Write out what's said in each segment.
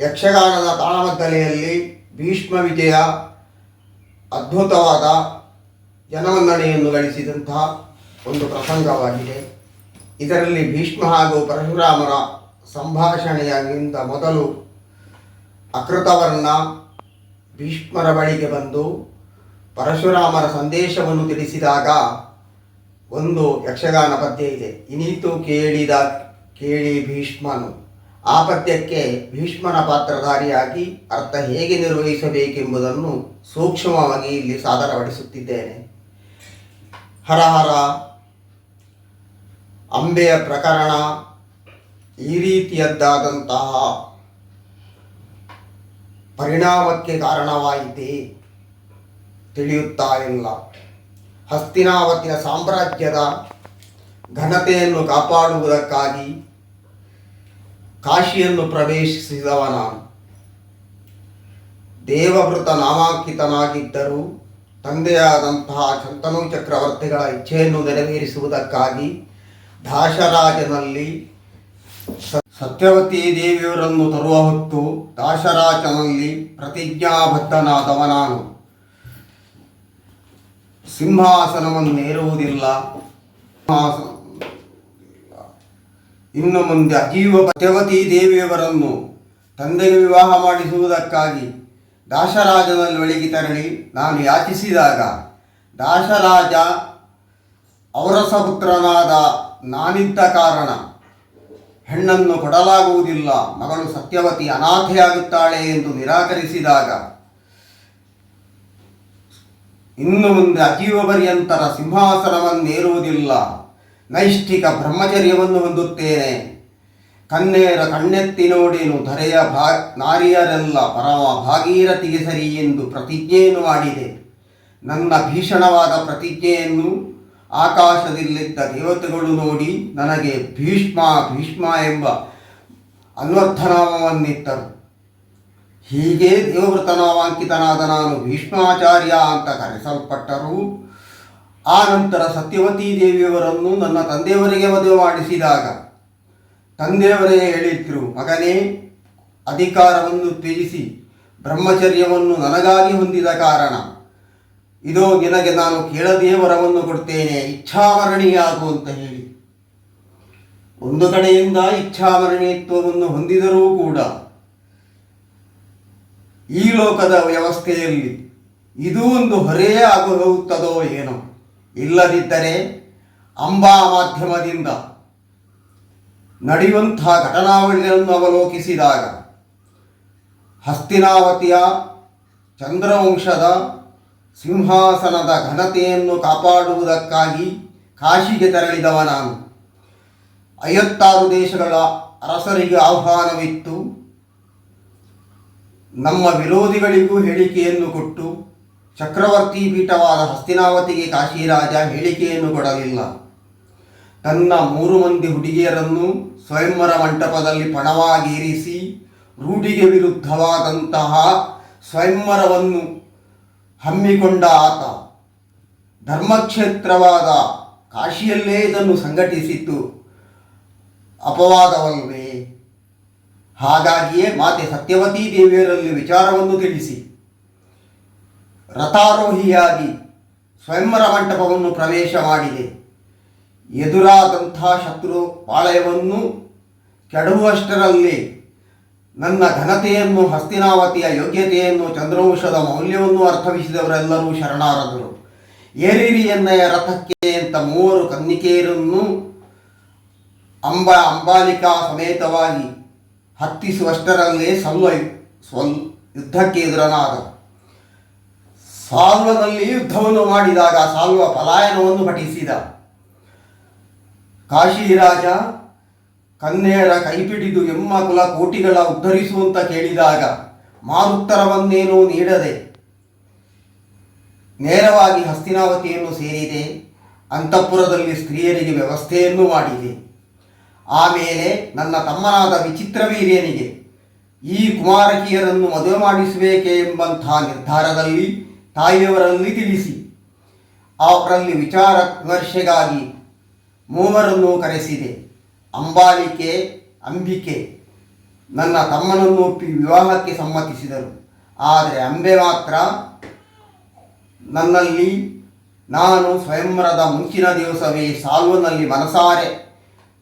ಯಕ್ಷಗಾನದ ತಾಳಮದ್ದಲೆಯಲ್ಲಿ ಭೀಷ್ಮ ವಿಜಯ ಅದ್ಭುತವಾದ ಜನಮನ್ನಣೆಯನ್ನು ಗಳಿಸಿದಂತಹ ಒಂದು ಪ್ರಸಂಗವಾಗಿದೆ. ಇದರಲ್ಲಿ ಭೀಷ್ಮ ಹಾಗೂ ಪರಶುರಾಮರ ಸಂಭಾಷಣೆಯಾಗಿಂದ ಮೊದಲು ಅಕೃತವರ್ಣ ಭೀಷ್ಮರ ಬಳಿಗೆ ಬಂದು ಪರಶುರಾಮರ ಸಂದೇಶವನ್ನು ತಿಳಿಸಿದಾಗ ಒಂದು ಯಕ್ಷಗಾನ ಪದ್ಯ ಇದೆ. ಇನಿತು ಕೇಳಿ ಭೀಷ್ಮನು. ಆ ಪದ್ಯಕ್ಕೆ ಭೀಷ್ಮನ ಪಾತ್ರಧಾರಿಯಾಗಿ ಅರ್ಥ ಹೇಗೆ ನಿರ್ವಹಿಸಬೇಕೆಂಬುದನ್ನು ಸೂಕ್ಷ್ಮವಾಗಿ ಇಲ್ಲಿ ಸಾದರಪಡಿಸುತ್ತಿದ್ದೇನೆ. ಹರಹರ ಅಂಬೆಯ ಪ್ರಕರಣ ಈ ರೀತಿಯದ್ದಾದಂತಹ ಪರಿಣಾಮಕ್ಕೆ ಕಾರಣವಾಯಿತೆ ತಿಳಿಯುತ್ತಾ ಇಲ್ಲ. ಹಸ್ತಿನಾವತಿಯ ಸಾಮ್ರಾಜ್ಯದ ಘನತೆಯನ್ನು ಕಾಪಾಡುವುದಕ್ಕಾಗಿ ಕಾಶಿಯನ್ನು ಪ್ರವೇಶಿಸಿದವ ನಾನು. ದೇವವೃತ ನಾಮಾಂಕಿತನಾಗಿದ್ದರೂ ತಂದೆಯಾದಂತಹ ಶಂತನು ಚಕ್ರವರ್ತಿಗಳ ಇಚ್ಛೆಯನ್ನು ನೆರವೇರಿಸುವುದಕ್ಕಾಗಿ ದಾಶರಾಜನಲ್ಲಿ ಸತ್ಯವತಿ ದೇವಿಯವರನ್ನು ತರುವ ಹೊತ್ತು ದಾಶರಾಜನಲ್ಲಿ ಪ್ರತಿಜ್ಞಾಬದ್ಧನಾದವ ನಾನು. ಸಿಂಹಾಸನವನ್ನೇರುವುದಿಲ್ಲ, ಇನ್ನು ಮುಂದೆ ಅಜೀವ ಸತ್ಯವತಿ ದೇವಿಯವರನ್ನು ತಂದೆಗೆ ವಿವಾಹ ಮಾಡಿಸುವುದಕ್ಕಾಗಿ ದಾಶರಾಜನಲ್ಲಿ ಒಳಗೆ ತೆರಳಿ ನಾನು ಯಾಚಿಸಿದಾಗ ದಾಶರಾಜ ಔರಸ ಪುತ್ರನಾದ ನಾನಿದ್ದ ಕಾರಣ ಹೆಣ್ಣನ್ನು ಕೊಡಲಾಗುವುದಿಲ್ಲ, ಮಗಳು ಸತ್ಯವತಿ ಅನಾಥೆಯಾಗುತ್ತಾಳೆ ಎಂದು ನಿರಾಕರಿಸಿದಾಗ ಇನ್ನು ಮುಂದೆ ಅಜೀವ ಪರ್ಯಂತರ ಸಿಂಹಾಸನವನ್ನೇರುವುದಿಲ್ಲ, ನೈಷ್ಠಿಕ ಬ್ರಹ್ಮಚರ್ಯವನ್ನು ಹೊಂದುತ್ತೇನೆ, ಕನ್ನೇರ ಕಣ್ಣೆತ್ತಿ ನೋಡೇನು ಧರೆಯ ನಾರಿಯರೆಲ್ಲ ಪರಮ ಭಾಗೀರಥಿಗೆ ಸರಿ ಎಂದು ಪ್ರತಿಜ್ಞೆಯನ್ನು ಮಾಡಿದೆ. ನನ್ನ ಭೀಷಣವಾದ ಪ್ರತಿಜ್ಞೆಯನ್ನು ಆಕಾಶದಲ್ಲಿದ್ದ ದೇವತೆಗಳು ನೋಡಿ ನನಗೆ ಭೀಷ್ಮ ಎಂಬ ಅನ್ವರ್ಥನಾಮವನ್ನಿತ್ತರು. ಹೀಗೆ ದೇವವೃತನಾಮಾಂಕಿತನಾದ ನಾನು ಭೀಷ್ಮಾಚಾರ್ಯ ಅಂತ ಕರೆಸಲ್ಪಟ್ಟರು. ಆ ನಂತರ ಸತ್ಯವತೀ ದೇವಿಯವರನ್ನು ನನ್ನ ತಂದೆಯವರಿಗೆ ಮದುವೆ ಮಾಡಿಸಿದಾಗ ತಂದೆಯವರೇ ಹೇಳಿದ್ರು, ಮಗನೇ, ಅಧಿಕಾರವನ್ನು ತ್ಯಜಿಸಿ ಬ್ರಹ್ಮಚರ್ಯವನ್ನು ನನಗಾಗಿ ಹೊಂದಿದ ಕಾರಣ ಇದೋ ನಿನಗೆ ನಾನು ಕೇಳದೇ ವರವನ್ನು ಕೊಡ್ತೇನೆ, ಇಚ್ಛಾಮರಣಿಯಾಗು ಅಂತ ಹೇಳಿ. ಒಂದು ಕಡೆಯಿಂದ ಇಚ್ಛಾಮರಣಿತ್ವವನ್ನು ಹೊಂದಿದರೂ ಕೂಡ ಈ ಲೋಕದ ವ್ಯವಸ್ಥೆಯಲ್ಲಿ ಇದು ಒಂದು ಹೊರೆಯೇ ಹೋಗುತ್ತದೋ ಏನೋ. ಇಲ್ಲದಿದ್ದರೆ ಅಂಬಾ ಮಾಧ್ಯಮದಿಂದ ನಡೆಯುವಂತಹ ಘಟನಾವಳಿಗಳನ್ನು ಅವಲೋಕಿಸಿದಾಗ ಹಸ್ತಿನಾವತಿಯ ಚಂದ್ರವಂಶದ ಸಿಂಹಾಸನದ ಘನತೆಯನ್ನು ಕಾಪಾಡುವುದಕ್ಕಾಗಿ ಕಾಶಿಗೆ ತೆರಳಿದವ ನಾನು. 56 ದೇಶಗಳ ಅರಸರಿಗೆ ಆಹ್ವಾನವಿತ್ತು. ನಮ್ಮ ವಿರೋಧಿಗಳಿಗೂ ಹೇಳಿಕೆಯನ್ನು ಕೊಟ್ಟು ಚಕ್ರವರ್ತಿ ಪೀಠವಾದ ಹಸ್ತಿನಾವತಿಗೆ ಕಾಶಿರಾಜ ಹೇಳಿಕೆಯನ್ನು ಕೊಡಲಿಲ್ಲ. ತನ್ನ 3 ಮಂದಿ ಹುಡುಗಿಯರನ್ನು ಸ್ವಯಂವರ ಮಂಟಪದಲ್ಲಿ ಪಣವಾಗಿರಿಸಿ ರೂಢಿಗೆ ವಿರುದ್ಧವಾದಂತಹ ಸ್ವಯಂವರವನ್ನು ಹಮ್ಮಿಕೊಂಡ ಆತ ಧರ್ಮಕ್ಷೇತ್ರವಾದ ಕಾಶಿಯಲ್ಲೇ ಇದನ್ನು ಸಂಘಟಿಸಿತ್ತು ಅಪವಾದವಲ್ವೇ? ಹಾಗಾಗಿಯೇ ಮಾತೆ ಸತ್ಯವತೀ ದೇವಿಯರಲ್ಲಿ ವಿಚಾರವನ್ನು ತಿಳಿಸಿ ರಥಾರೋಹಿಯಾಗಿ ಸ್ವಯಂವರ ಮಂಟಪವನ್ನು ಪ್ರವೇಶ ಮಾಡಿದೆ. ಎದುರಾದಂಥ ಶತ್ರು ಪಾಳಯವನ್ನು ಕೆಡವುವಷ್ಟರಲ್ಲಿ ನನ್ನ ಘನತೆಯನ್ನು, ಹಸ್ತಿನಾವತಿಯ ಯೋಗ್ಯತೆಯನ್ನು, ಚಂದ್ರವಂಶದ ಮೌಲ್ಯವನ್ನು ಅರ್ಥವಿಸಿದವರೆಲ್ಲರೂ ಶರಣಾರದರು. ಏರಿರಿ ಎನ್ನಯ ರಥಕ್ಕೆ ಅಂತ 3 ಕನ್ನಿಕೆಯರನ್ನು ಅಂಬಾಲಿಕಾ ಸಮೇತವಾಗಿ ಹತ್ತಿಸುವಷ್ಟರಲ್ಲೇ ಯುದ್ಧಕ್ಕೆ ಎದುರನಾದ. ಸಾಲ್ವನಲ್ಲಿ ಯುದ್ಧವನ್ನು ಮಾಡಿದಾಗ ಸಾಲ್ವ ಪಲಾಯನವನ್ನು ಪಠಿಸಿದ. ಕಾಶಿರಾಜ ಕನ್ನೇರ ಕೈಪಿಡಿದು ಎಮ್ಮ ಕುಲ ಕೋಟಿಗಳ ಉದ್ಧರಿಸುವಂತ ಕೇಳಿದಾಗ ಮಾರುತ್ತರವನ್ನೇನೂ ನೀಡದೆ ನೇರವಾಗಿ ಹಸ್ತಿನಾವತಿಯನ್ನು ಸೇರಿದೆ. ಅಂತಃಪುರದಲ್ಲಿ ಸ್ತ್ರೀಯರಿಗೆ ವ್ಯವಸ್ಥೆಯನ್ನು ಮಾಡಿದೆ. ಆಮೇಲೆ ನನ್ನ ತಮ್ಮನಾದ ವಿಚಿತ್ರವೀರ್ಯನಿಗೆ ಈ ಕುಮಾರಕಿಯರನ್ನು ಮದುವೆ ಮಾಡಿಸಬೇಕೆ ಎಂಬಂಥ ನಿರ್ಧಾರದಲ್ಲಿ ತಾಯಿಯವರಲ್ಲಿ ತಿಳಿಸಿ ಅವರಲ್ಲಿ ವಿಚಾರ ವಿಮರ್ಶೆಗಾಗಿ 3 ಕರೆಸಿದೆ. ಅಂಬಿಕೆ ನನ್ನ ತಮ್ಮನನ್ನು ಒಪ್ಪಿ ವಿವಾಹಕ್ಕೆ ಸಮ್ಮತಿಸಿದರು. ಆದರೆ ಅಂಬೆ ಮಾತ್ರ ನನ್ನಲ್ಲಿ ನಾನು ಸ್ವಯಂವರದ ಮುಂಚಿನ ದಿವಸವೇ ಸಾಲ್ವನಲ್ಲಿ ಮನಸಾರೆ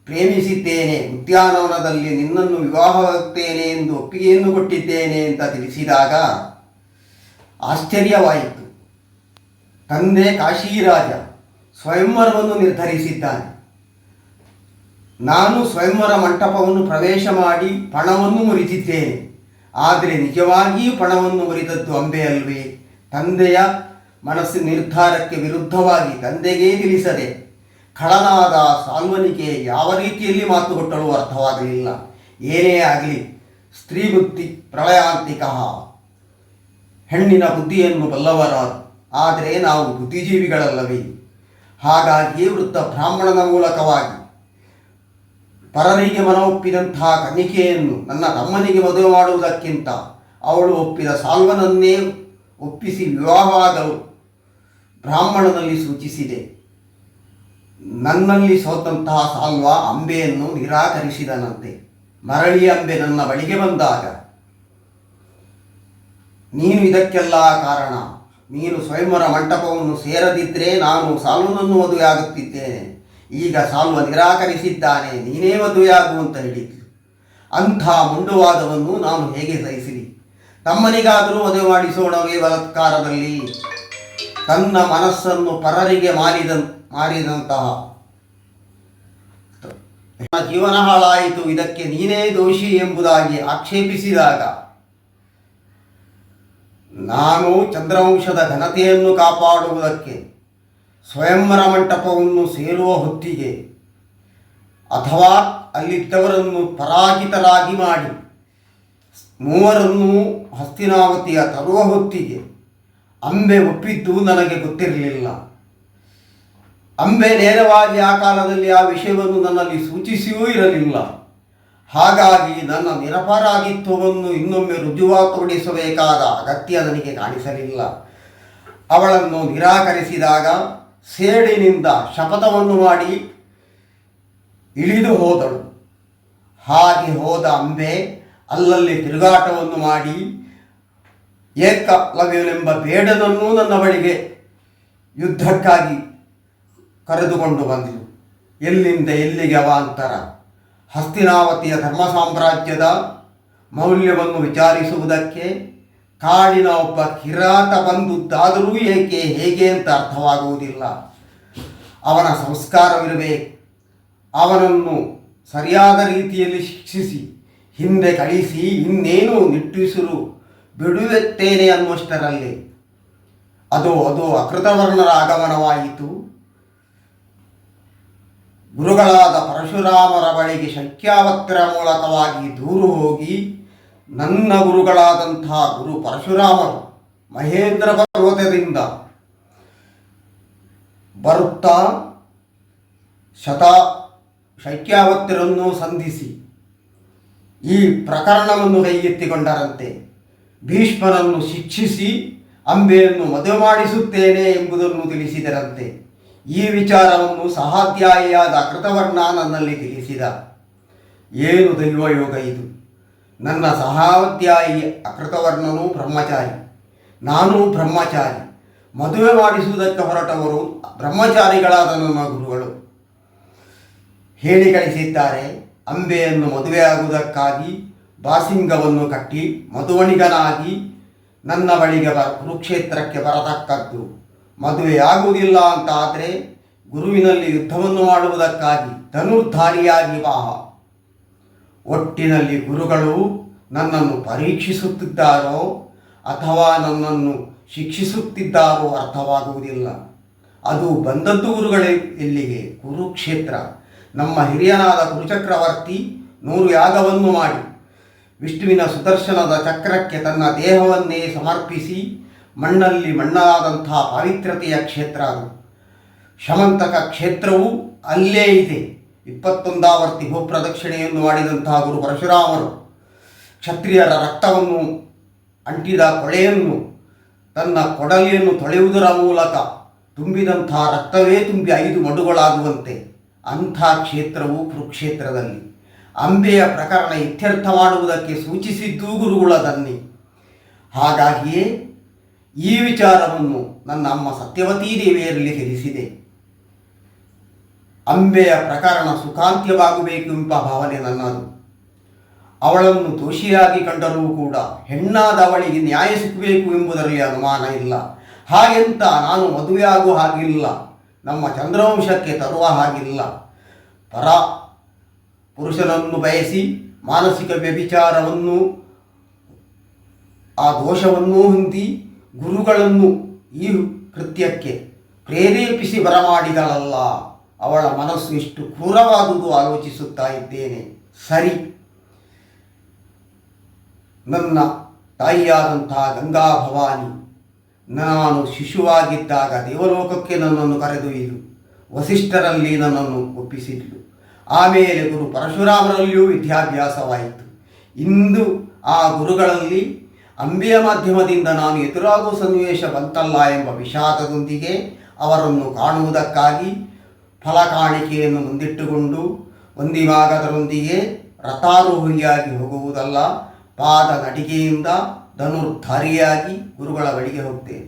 ಪ್ರೇಮಿಸಿದ್ದೇನೆ, ಉದ್ಯಾನವನದಲ್ಲಿ ನಿನ್ನನ್ನು ವಿವಾಹವಾಗುತ್ತೇನೆ ಎಂದು ಒಪ್ಪಿಗೆಯನ್ನು ಕೊಟ್ಟಿದ್ದೇನೆ ಅಂತ ತಿಳಿಸಿದಾಗ ಆಶ್ಚರ್ಯವಾಯಿತು. ತಂದೆ ಕಾಶಿರಾಜ ಸ್ವಯಂವರವನ್ನು ನಿರ್ಧರಿಸಿದ್ದಾನೆ. ನಾನು ಸ್ವಯಂವರ ಮಂಟಪವನ್ನು ಪ್ರವೇಶ ಮಾಡಿ ಪಣವನ್ನು ಮುರಿದಿದ್ದೇನೆ. ಆದರೆ ನಿಜವಾಗಿಯೂ ಪಣವನ್ನು ಮುರಿದದ್ದು ಅಂಬೆ ಅಲ್ವೇ? ತಂದೆಯ ಮನಸ್ಸಿನ ನಿರ್ಧಾರಕ್ಕೆ ವಿರುದ್ಧವಾಗಿ ತಂದೆಗೇ ತಿಳಿಸದೆ ಖಳನಾದ ಸಾಲ್ವನಿಗೆ ಯಾವ ರೀತಿಯಲ್ಲಿ ಮಾತು ಕೊಟ್ಟಲು ಅರ್ಥವಾಗಲಿಲ್ಲ. ಏನೇ ಆಗಲಿ ಸ್ತ್ರೀ ಬುದ್ಧಿ ಪ್ರಳಯಾಂತಿಕ, ಹೆಣ್ಣಿನ ಬುದ್ಧಿಯನ್ನು ಬಲ್ಲವರಾರು. ಆದರೆ ನಾವು ಬುದ್ಧಿಜೀವಿಗಳಲ್ಲವೇ? ಹಾಗಾಗಿ ವೃದ್ಧ ಬ್ರಾಹ್ಮಣನ ಮೂಲಕವಾಗಿ ಪರರಿಗೆ ಮನವೊಪ್ಪಿದಂತಹ ಕನ್ನಿಕೆಯನ್ನು ನನ್ನ ತಮ್ಮನಿಗೆ ಮದುವೆ ಮಾಡುವುದಕ್ಕಿಂತ ಅವಳು ಒಪ್ಪಿದ ಸಾಲ್ವನನ್ನೇ ಒಪ್ಪಿಸಿ ವಿವಾಹವಾಗಲು ಬ್ರಾಹ್ಮಣನಲ್ಲಿ ಸೂಚಿಸಿದೆ. ನನ್ನಲ್ಲಿ ಸೋತಂತಹ ಸಾಲ್ವ ಅಂಬೆಯನ್ನು ನಿರಾಕರಿಸಿದನಂತೆ. ಮರಳಿ ಅಂಬೆ ನನ್ನ ಬಳಿಗೆ ಬಂದಾಗ, ನೀನು ಇದಕ್ಕೆಲ್ಲ ಕಾರಣ, ನೀನು ಸ್ವಯಂವರ ಮಂಟಪವನ್ನು ಸೇರದಿದ್ದರೆ ನಾನು ಸಾಲ್ವನನ್ನು ಮದುವೆಯಾಗುತ್ತಿದ್ದೇನೆ. ಈಗ ಸಾಲ್ವ ನಿರಾಕರಿಸಿದ್ದಾನೆ, ನೀನೇ ಮದುವೆಯಾಗುವಂತ ಹೇಳಿದ್ಲು. ಅಂಥ ಮುಂಡುವಾದವನ್ನು ನಾನು ಹೇಗೆ ಸಹಿಸಲಿ? ತಮ್ಮನಿಗಾದರೂ ಮದುವೆ ಮಾಡಿಸೋಣವೇ ಬಲಾತ್ಕಾರದಲ್ಲಿ? ತನ್ನ ಮನಸ್ಸನ್ನು ಪರರಿಗೆ ಮಾರಿದಂತಹ ಜೀವನ ಹಾಳಾಯಿತು, ಇದಕ್ಕೆ ನೀನೇ ದೋಷಿ ಎಂಬುದಾಗಿ ಆಕ್ಷೇಪಿಸಿದಾಗ ನಾನು ಚಂದ್ರವಂಶದ ಘನತೆಯನ್ನು ಕಾಪಾಡುವುದಕ್ಕೆ ಸ್ವಯಂವರ ಮಂಟಪವನ್ನು ಸೇರುವ ಹೊತ್ತಿಗೆ ಅಥವಾ ಅಲ್ಲಿದ್ದವರನ್ನು ಪರಾಜಿತರಾಗಿ ಮಾಡಿ ಮೂವರನ್ನು ಹಸ್ತಿನಾವತಿಯ ತರುವ ಹೊತ್ತಿಗೆ ಅಂಬೆ ಒಪ್ಪಿದ್ದು ನನಗೆ ಗೊತ್ತಿರಲಿಲ್ಲ. ಅಂಬೆ ನೇರವಾಗಿ ಆ ಕಾಲದಲ್ಲಿ ಆ ವಿಷಯವನ್ನು ನನ್ನಲ್ಲಿ ಸೂಚಿಸಿಯೂ ಇರಲಿಲ್ಲ. ಹಾಗಾಗಿ ನನ್ನ ನಿರಪರಾಧಿತ್ವವನ್ನು ಇನ್ನೊಮ್ಮೆ ರುಜುವಾತುಪಡಿಸಬೇಕಾದ ಅಗತ್ಯ ನನಗೆ ಕಾಣಿಸಲಿಲ್ಲ. ಅವಳನ್ನು ನಿರಾಕರಿಸಿದಾಗ ಸೇಡಿನಿಂದ ಶಪಥವನ್ನು ಮಾಡಿ ಇಳಿದು ಹೋದಳು. ಹಾಗೆ ಹೋದ ಅಂಬೆ ಅಲ್ಲಲ್ಲಿ ತಿರುಗಾಟವನ್ನು ಮಾಡಿ ಏಕಲವ್ಯನೆಂಬ ಬೇಡನನ್ನು ನನ್ನ ಬಳಿಗೆ ಯುದ್ಧಕ್ಕಾಗಿ ಕರೆದುಕೊಂಡು ಬಂದಳು. ಎಲ್ಲಿಂದ ಎಲ್ಲಿಗೆ ಅವಾಂತರ. ಹಸ್ತಿನಾವತಿಯ ಧರ್ಮ ಸಾಮ್ರಾಜ್ಯದ ಮೌಲ್ಯವನ್ನು ವಿಚಾರಿಸುವುದಕ್ಕೆ ಕಾಡಿನ ಒಬ್ಬ ಕಿರಾತ ಬಂದುದಾದರೂ ಏಕೆ, ಹೇಗೆ ಅಂತ ಅರ್ಥವಾಗುವುದಿಲ್ಲ. ಅವನ ಸಂಸ್ಕಾರವಿರಬೇಕು. ಅವನನ್ನು ಸರಿಯಾದ ರೀತಿಯಲ್ಲಿ ಶಿಕ್ಷಿಸಿ ಹಿಂದೆ ಕಳಿಸಿ ಇನ್ನೇನು ನಿಟ್ಟುಸಿರು ಬಿಡುತ್ತೇನೆ ಅನ್ನುವಷ್ಟರಲ್ಲಿ ಅದು ಅಕೃತವರ್ಣರ ಆಗಮನವಾಯಿತು. ಗುರುಗಳಾದ ಪರಶುರಾಮರ ಬಳಿಗೆ ಶಕ್ಯಾವತ್ಯರ ಮೂಲಕವಾಗಿ ದೂರು ಹೋಗಿ ನನ್ನ ಗುರುಗಳಾದಂತಹ ಗುರು ಪರಶುರಾಮರು ಮಹೇಂದ್ರ ಪರ್ವತದಿಂದ ಬರುತ್ತಾ ಶಕ್ಯಾವತ್ಯರನ್ನು ಸಂಧಿಸಿ ಈ ಪ್ರಕರಣವನ್ನು ಕೈಗೆತ್ತಿಕೊಂಡರಂತೆ. ಭೀಷ್ಮನನ್ನು ಶಿಕ್ಷಿಸಿ ಅಂಬೆಯನ್ನು ಮದುವೆ ಮಾಡಿಸುತ್ತೇನೆ ಎಂಬುದನ್ನು ತಿಳಿಸಿದರಂತೆ. ಈ ವಿಚಾರವನ್ನು ಸಹಾಧ್ಯಾಯಿಯಾದ ಅಕೃತವರ್ಣ ನನ್ನಲ್ಲಿ ತಿಳಿಸಿದ. ಏನು ದೈವಯೋಗ ಇದು! ನನ್ನ ಸಹಾಧ್ಯಾಯಿ ಅಕೃತವರ್ಣನೂ ಬ್ರಹ್ಮಚಾರಿ, ನಾನೂ ಬ್ರಹ್ಮಚಾರಿ. ಮದುವೆ ಮಾಡಿಸುವುದಕ್ಕೆ ಹೊರಟವರು ಬ್ರಹ್ಮಚಾರಿಗಳಾದ ನನ್ನ ಗುರುಗಳು ಹೇಳಿ ಕಳಿಸಿದ್ದಾರೆ. ಅಂಬೆಯನ್ನು ಮದುವೆಯಾಗುವುದಕ್ಕಾಗಿ ಬಾಸಿಂಗವನ್ನು ಕಟ್ಟಿ ಮಧುವಣಿಗನಾಗಿ ನನ್ನ ಬಳಿಗೆ ಕುರುಕ್ಷೇತ್ರಕ್ಕೆ ಬರತಕ್ಕದ್ದು. ಮದುವೆಯಾಗುವುದಿಲ್ಲ ಅಂತ ಆದರೆ ಗುರುವಿನಲ್ಲಿ ಯುದ್ಧವನ್ನು ಮಾಡುವುದಕ್ಕಾಗಿ ಧನುರ್ಧಾರಿಯಾಗಿ ವಾಹ. ಒಟ್ಟಿನಲ್ಲಿ ಗುರುಗಳು ನನ್ನನ್ನು ಪರೀಕ್ಷಿಸುತ್ತಿದ್ದಾರೋ ಅಥವಾ ನನ್ನನ್ನು ಶಿಕ್ಷಿಸುತ್ತಿದ್ದಾರೋ ಅರ್ಥವಾಗುವುದಿಲ್ಲ. ಅದು ಬಂದದ್ದು ಗುರುಗಳೇ ಎಲ್ಲಿಗೆ? ಕುರುಕ್ಷೇತ್ರ. ನಮ್ಮ ಹಿರಿಯನಾದ ಕುರುಚಕ್ರವರ್ತಿ 100 ಯಾಗವನ್ನು ಮಾಡಿ ವಿಷ್ಣುವಿನ ಸುದರ್ಶನದ ಚಕ್ರಕ್ಕೆ ತನ್ನ ದೇಹವನ್ನೇ ಸಮರ್ಪಿಸಿ ಮಣ್ಣಲ್ಲಿ ಮಣ್ಣಾದಂತಹ ಪಾವಿತ್ರ್ಯತೆಯ ಕ್ಷೇತ್ರ ಅದು. ಶಮಂತಕ ಕ್ಷೇತ್ರವು ಅಲ್ಲೇ ಇದೆ. 21 ಆವರ್ತಿ ಭೂಪ್ರದಕ್ಷಿಣೆಯನ್ನು ಮಾಡಿದಂತಹ ಗುರು ಪರಶುರಾಮರು ಕ್ಷತ್ರಿಯರ ರಕ್ತವನ್ನು ಅಂಟಿದ ಕೊಳೆಯನ್ನು ತನ್ನ ಕೊಡಲಿಯನ್ನು ತೊಳೆಯುವುದರ ಮೂಲಕ ತುಂಬಿದಂತಹ ರಕ್ತವೇ ತುಂಬಿ 5 ಮಡುಗಳಾಗುವಂತೆ ಅಂಥ ಕ್ಷೇತ್ರವು ಕುರುಕ್ಷೇತ್ರದಲ್ಲಿ. ಅಂಬೆಯ ಪ್ರಕರಣ ಇತ್ಯರ್ಥ ಮಾಡುವುದಕ್ಕೆ ಸೂಚಿಸಿದ್ದೂ ಗುರುಗಳದನ್ನೇ. ಹಾಗಾಗಿಯೇ ಈ ವಿಚಾರವನ್ನು ನನ್ನ ಅಮ್ಮ ಸತ್ಯವತೀ ದೇವಿಯರಲ್ಲಿ ತಿಳಿಸಿದೆ. ಅಂಬೆಯ ಪ್ರಕರಣ ಸುಖಾಂತ್ಯವಾಗಬೇಕು ಎಂಬ ಭಾವನೆ ನನ್ನದು. ಅವಳನ್ನು ದೋಷಿಯಾಗಿ ಕಂಡರೂ ಕೂಡ ಹೆಣ್ಣಾದ ಅವಳಿಗೆ ನ್ಯಾಯ ಸಿಕ್ಕಬೇಕು ಎಂಬುದರಲ್ಲಿ ಅನುಮಾನ ಇಲ್ಲ. ಹಾಗೆಂತ ನಾನು ಮದುವೆಯಾಗುವ ಹಾಗಿಲ್ಲ, ನಮ್ಮ ಚಂದ್ರವಂಶಕ್ಕೆ ತರುವ ಹಾಗಿಲ್ಲ. ಪರ ಪುರುಷನನ್ನು ಬಯಸಿ ಮಾನಸಿಕ ವ್ಯಭಿಚಾರವನ್ನು ಆ ದೋಷವನ್ನೂ ಹೊಂದಿ ಗುರುಗಳನ್ನು ಈ ಕೃತ್ಯಕ್ಕೆ ಪ್ರೇರೇಪಿಸಿ ಬರಮಾಡಿದಳಲ್ಲ. ಅವಳ ಮನಸ್ಸು ಎಷ್ಟು ಕ್ರೂರವಾದುದು ಆಲೋಚಿಸುತ್ತಾ ಇದ್ದೇನೆ. ಸರಿ, ನನ್ನ ತಾಯಿಯಾದಂತಹ ಗಂಗಾ ಭವಾನಿ ನಾನು ಶಿಶುವಾಗಿದ್ದಾಗ ದೇವಲೋಕಕ್ಕೆ ನನ್ನನ್ನು ಕರೆದೊಯ್ದು ವಸಿಷ್ಠರಲ್ಲಿ ನನ್ನನ್ನು ಒಪ್ಪಿಸಿದ್ಲು. ಆಮೇಲೆ ಗುರು ಪರಶುರಾಮರಲ್ಲಿಯೂ ವಿದ್ಯಾಭ್ಯಾಸವಾಯಿತು. ಇಂದು ಆ ಗುರುಗಳಲ್ಲಿ ಅಂಬೆಯ ಮಾಧ್ಯಮದಿಂದ ನಾನು ಎದುರಾಗುವ ಸನ್ನಿವೇಶ ಬಂತಲ್ಲ ಎಂಬ ವಿಷಾದದೊಂದಿಗೆ ಅವರನ್ನು ಕಾಣುವುದಕ್ಕಾಗಿ ಫಲ ಕಾಣಿಕೆಯನ್ನು ಮುಂದಿಟ್ಟುಕೊಂಡು ಒಂದಿವಾಗದರೊಂದಿಗೆ ರಥಾರೋಹಿಯಾಗಿ ಹೋಗುವುದಲ್ಲ, ಪಾದ ನಡಿಗೆಯಿಂದ ಧನುರ್ಧಾರಿಯಾಗಿ ಗುರುಗಳ ಬಳಿಗೆ ಹೋಗ್ತೇನೆ.